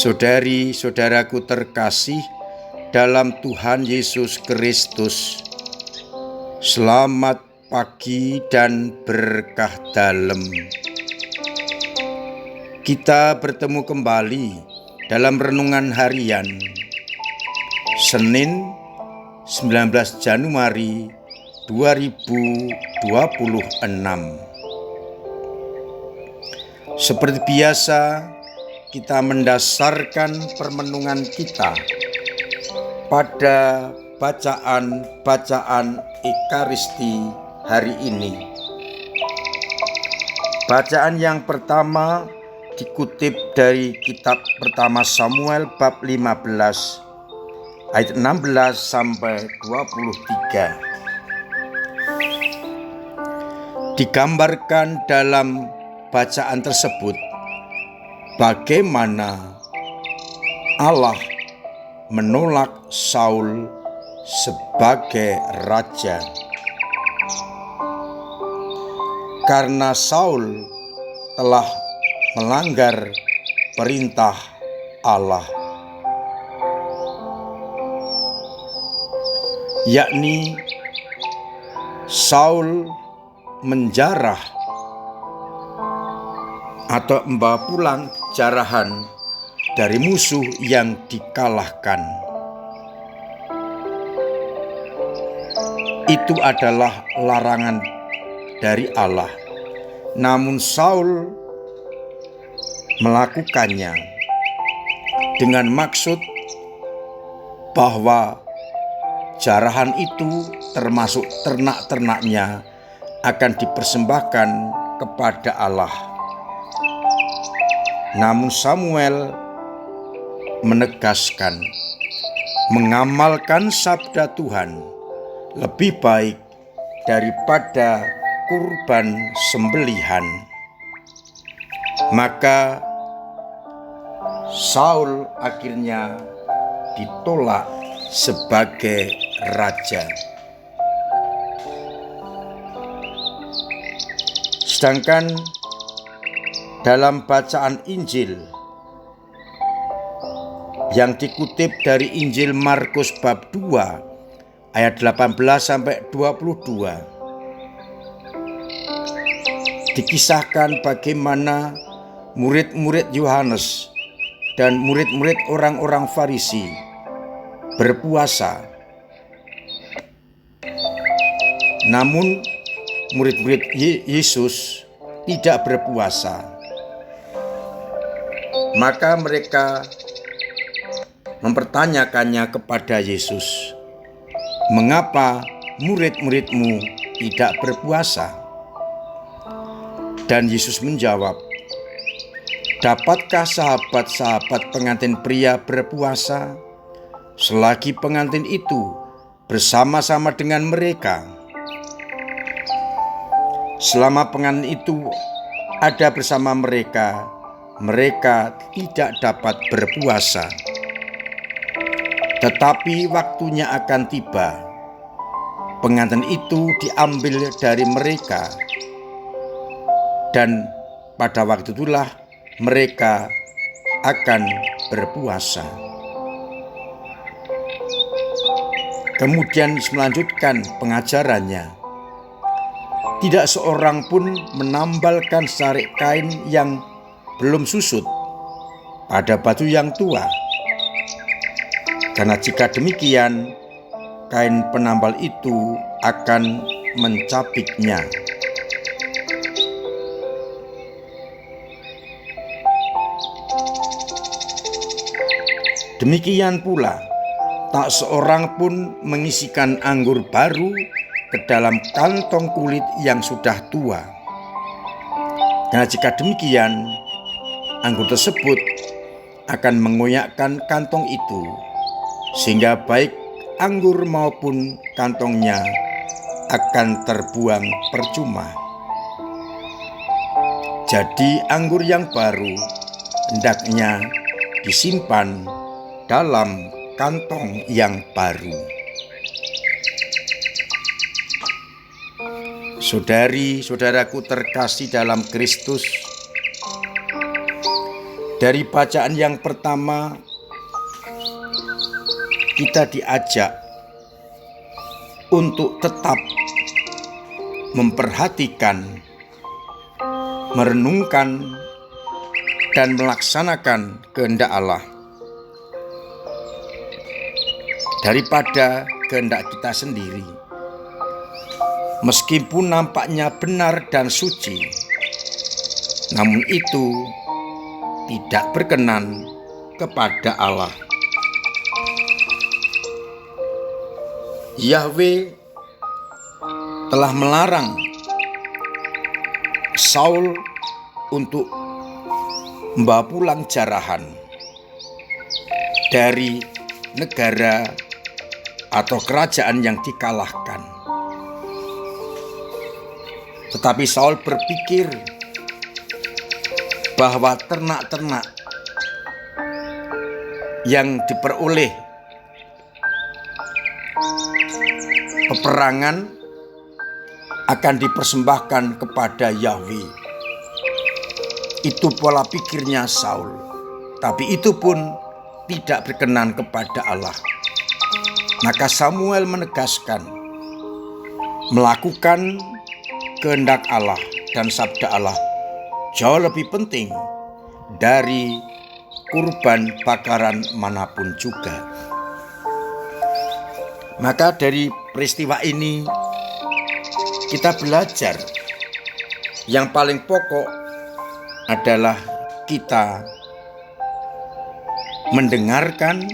Saudari-saudaraku terkasih dalam Tuhan Yesus Kristus, selamat pagi dan berkah dalam. Kita bertemu kembali dalam renungan harian Senin 19 Januari 2026. Seperti biasa, kita mendasarkan permenungan kita pada bacaan Ekaristi hari ini. Bacaan yang pertama dikutip dari kitab pertama Samuel bab 15 ayat 16 sampai 23. Digambarkan dalam bacaan tersebut bagaimana Allah menolak Saul sebagai raja. Karena Saul telah melanggar perintah Allah, yakni Saul menjarah atau membawa pulang jarahan dari musuh yang dikalahkan. Itu adalah larangan dari Allah. Namun Saul melakukannya dengan maksud bahwa jarahan itu termasuk ternak-ternaknya akan dipersembahkan kepada Allah. Namun Samuel menegaskan, mengamalkan sabda Tuhan lebih baik daripada kurban sembelihan. Maka Saul akhirnya ditolak sebagai raja. Sedangkan dalam bacaan Injil yang dikutip dari Injil Markus bab 2 ayat 18 sampai 22, dikisahkan bagaimana murid-murid Yohanes dan murid-murid orang-orang Farisi berpuasa. Namun murid-murid Yesus tidak berpuasa. Maka mereka mempertanyakannya kepada Yesus, "Mengapa murid-muridmu tidak berpuasa?" Dan Yesus menjawab, "Dapatkah sahabat-sahabat pengantin pria berpuasa selagi pengantin itu bersama-sama dengan mereka? Selama pengantin itu ada bersama mereka, mereka tidak dapat berpuasa. Tetapi waktunya akan tiba, pengantin itu diambil dari mereka, dan pada waktu itulah mereka akan berpuasa." Kemudian melanjutkan pengajarannya. Tidak seorang pun menambalkan sarek kain yang belum susut pada batu yang tua. Karena jika demikian, kain penambal itu akan mencapitnya. Demikian pula, tak seorang pun mengisikan anggur baru ke dalam kantong kulit yang sudah tua. Karena jika demikian, anggur tersebut akan mengoyakkan kantong itu, sehingga baik anggur maupun kantongnya akan terbuang percuma. Jadi anggur yang baru hendaknya disimpan dalam kantong yang baru. Saudari-saudaraku terkasih dalam Kristus, Dari bacaan yang pertama, kita diajak untuk tetap memperhatikan, merenungkan, dan melaksanakan kehendak Allah daripada kehendak kita sendiri. Meskipun nampaknya benar dan suci, namun itu tidak berkenan kepada Allah. Yahweh telah melarang Saul untuk membawa pulang jarahan dari negara atau kerajaan yang dikalahkan. Tetapi Saul berpikir bahwa ternak-ternak yang diperoleh peperangan akan dipersembahkan kepada Yahweh. Itu pola pikirnya Saul. Tapi itu pun tidak berkenan kepada Allah. Maka Samuel menegaskan, melakukan kehendak Allah dan sabda Allah jauh lebih penting dari kurban bakaran manapun juga. Maka dari peristiwa ini kita belajar yang paling pokok adalah kita mendengarkan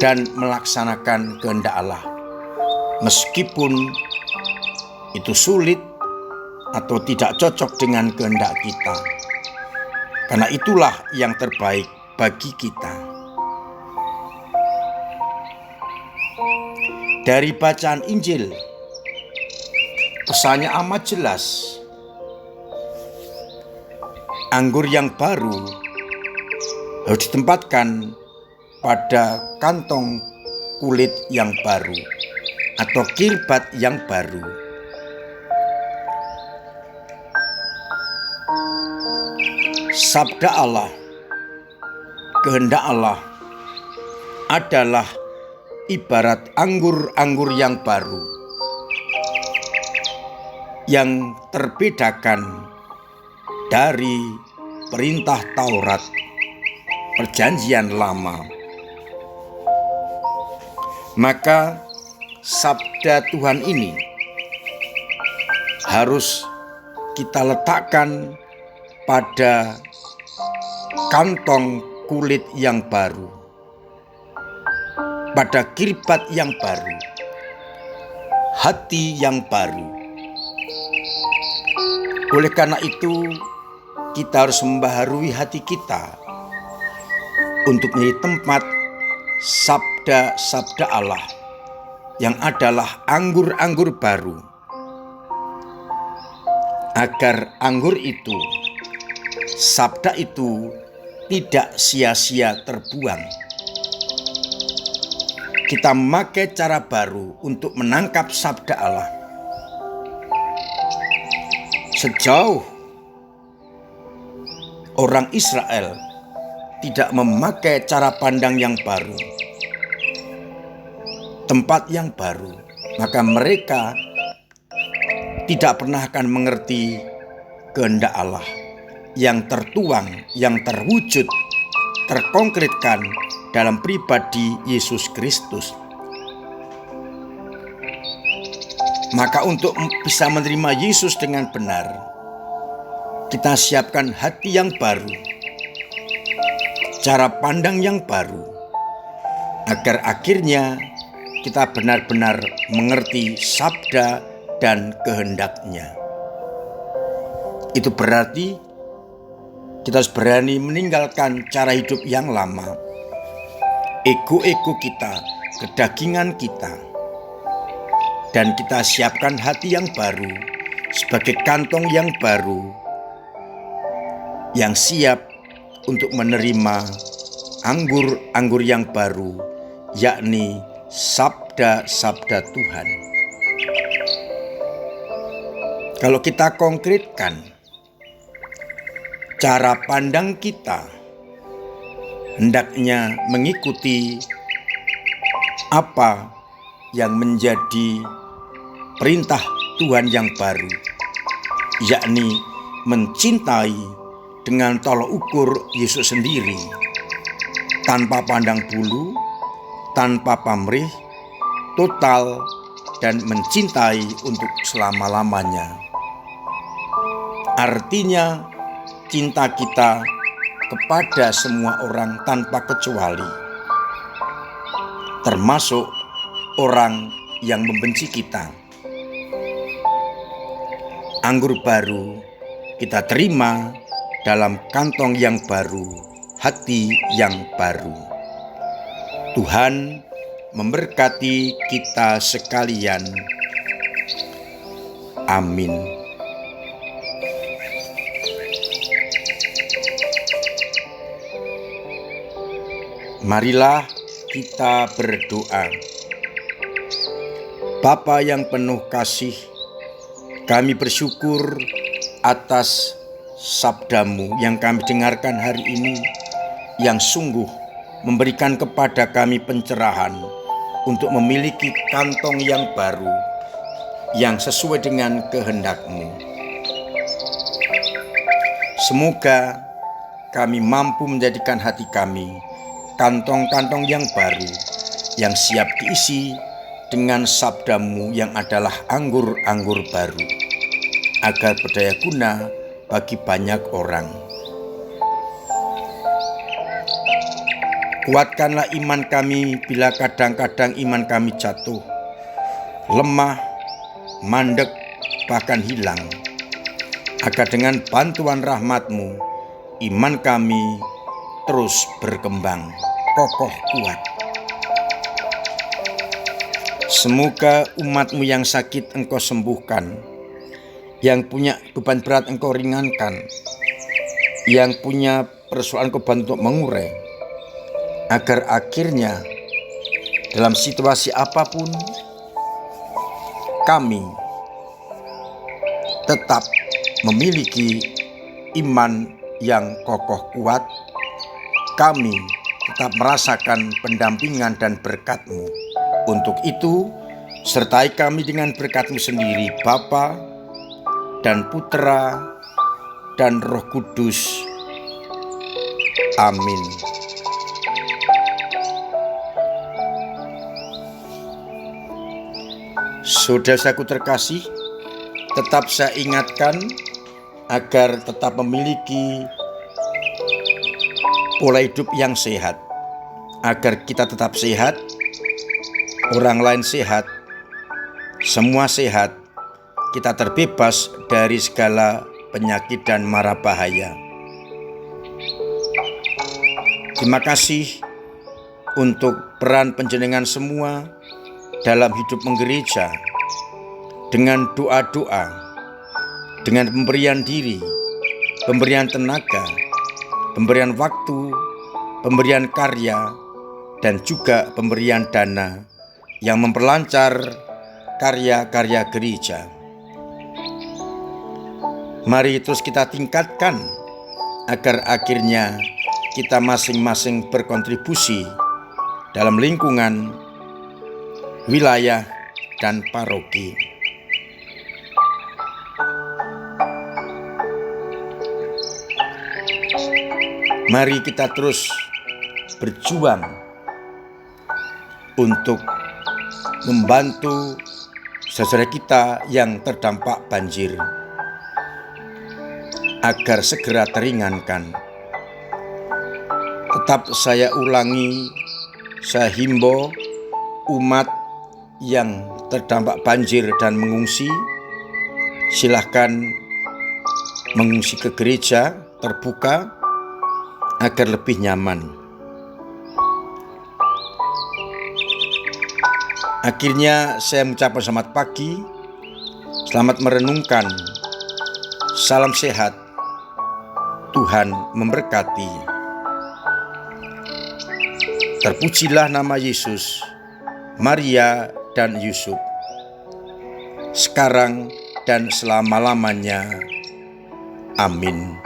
dan melaksanakan kehendak Allah, meskipun itu sulit atau tidak cocok dengan kehendak kita, karena itulah yang terbaik bagi kita. Dari bacaan Injil, pesannya amat jelas. Anggur yang baru harus ditempatkan pada kantong kulit yang baru atau kirbat yang baru. Sabda Allah, kehendak Allah adalah ibarat anggur-anggur yang baru yang terbedakan dari perintah Taurat Perjanjian Lama. Maka sabda Tuhan ini harus kita letakkan pada kantong kulit yang baru, pada kirbat yang baru, hati yang baru. Oleh karena itu, kita harus membaharui hati kita untuk menjadi tempat sabda-sabda Allah yang adalah anggur-anggur baru, agar anggur itu, sabda itu tidak sia-sia terbuang. Kita memakai cara baru untuk menangkap sabda Allah. Sejauh orang Israel tidak memakai cara pandang yang baru, tempat yang baru, maka mereka tidak pernah akan mengerti kehendak Allah yang tertuang, yang terwujud, terkonkretkan dalam pribadi Yesus Kristus. Maka untuk bisa menerima Yesus dengan benar, kita siapkan hati yang baru, cara pandang yang baru, agar akhirnya kita benar-benar mengerti sabda dan kehendak-Nya. Itu berarti kita harus berani meninggalkan cara hidup yang lama, ego-ego kita, kedagingan kita, dan kita siapkan hati yang baru sebagai kantong yang baru yang siap untuk menerima anggur-anggur yang baru, yakni sabda-sabda Tuhan. Kalau kita konkretkan, cara pandang kita hendaknya mengikuti apa yang menjadi perintah Tuhan yang baru, yakni mencintai dengan tolak ukur Yesus sendiri, tanpa pandang bulu, tanpa pamrih, total, dan mencintai untuk selama-lamanya. Artinya, cinta kita kepada semua orang tanpa kecuali, termasuk orang yang membenci kita. Anggur baru kita terima dalam kantong yang baru, hati yang baru. Tuhan memberkati kita sekalian. Amin. Marilah kita berdoa. Bapa yang penuh kasih, kami bersyukur atas sabda-Mu yang kami dengarkan hari ini, yang sungguh memberikan kepada kami pencerahan untuk memiliki kantong yang baru, yang sesuai dengan kehendak-Mu. Semoga kami mampu menjadikan hati kami kantong-kantong yang baru, yang siap diisi dengan sabda-Mu yang adalah anggur-anggur baru, agar berdaya guna bagi banyak orang. Kuatkanlah iman kami bila kadang-kadang iman kami jatuh, lemah, mandek, bahkan hilang, agar dengan bantuan rahmat-Mu, iman kami terus berkembang, kokoh kuat. Semoga umat-Mu yang sakit Engkau sembuhkan, yang punya beban berat Engkau ringankan, yang punya persoalan Engkau bantu untuk mengurai, agar akhirnya dalam situasi apapun kami tetap memiliki iman yang kokoh kuat. Kami tetap merasakan pendampingan dan berkat-Mu. Untuk itu, sertai kami dengan berkat-Mu sendiri, Bapa dan Putra dan Roh Kudus. Amin. Saudara-saudaraku terkasih, tetap saya ingatkan agar tetap memiliki pola hidup yang sehat, agar kita tetap sehat, orang lain sehat, semua sehat, kita terbebas dari segala penyakit dan mara bahaya. Terima kasih untuk peran panjenengan semua dalam hidup menggereja, dengan doa-doa, dengan pemberian diri, pemberian tenaga, pemberian waktu, pemberian karya, dan juga pemberian dana yang memperlancar karya-karya gereja. Mari terus kita tingkatkan agar akhirnya kita masing-masing berkontribusi dalam lingkungan, wilayah, dan paroki. Mari kita terus berjuang untuk membantu saudara kita yang terdampak banjir agar segera teringankan. Tetap saya ulangi, saya himbau umat yang terdampak banjir dan mengungsi, silahkan mengungsi ke gereja terbuka agar lebih nyaman. Akhirnya saya mengucapkan selamat pagi, selamat merenungkan, salam sehat, Tuhan memberkati. Terpujilah nama Yesus, Maria, dan Yusuf, sekarang dan selama-lamanya. Amin.